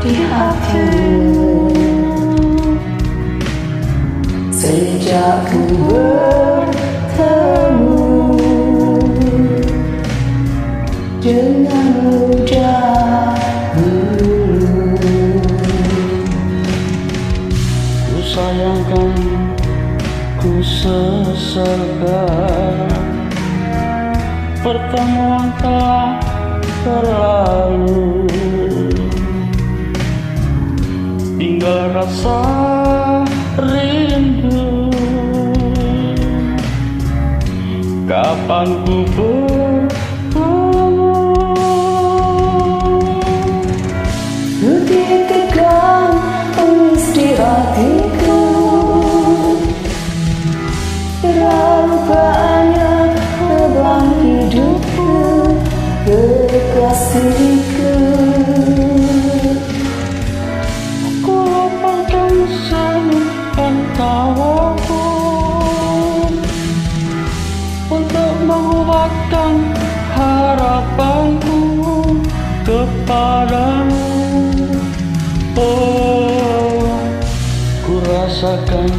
di hatimu. Sejak ku bertemu denganmu dahulu. Ku sayangkan, ku sesalkan, pertemuan telah berlalu. Tinggal rasa rindu, kapan ku bertemu. Begitu kan tangis di hatiku, terlalu banyak beban hidupku, kekasihku. Ku lupakan senyum tawaku untuk menguatkan harapanku kepadamu. Oh, ku rasakan,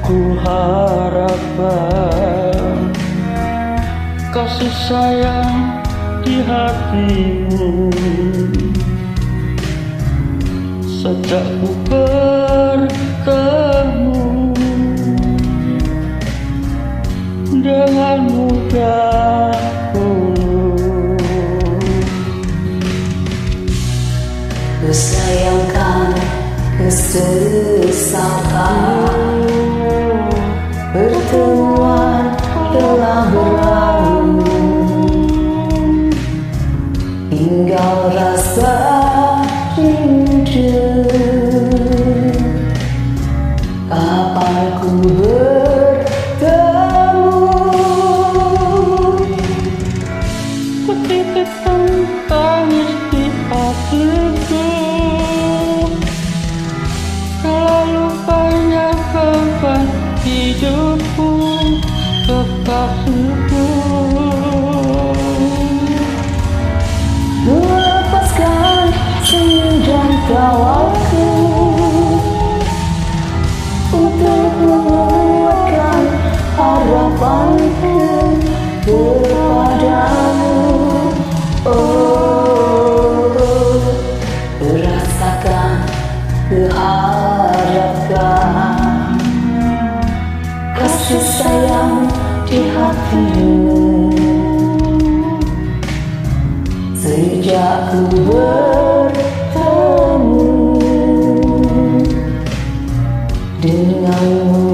ku harapkan kasih sayang di hatimu. Sejak ku bertemu denganmu dahulu. Kusayangkan, kesesalkan, pertemuan telah berlalu. Tinggal rasa rindu, kapan ku bertemu. Ku titipkan tangis di hatiku, terlalu banyak beban hidupku, kekasihku. Melepaskan senyum dan tawaku untuk menguatkan harapanku kepadamu. Oh, rasakan, harapkan kasih sayang di hatimu. Sejak ku bertemu denganmu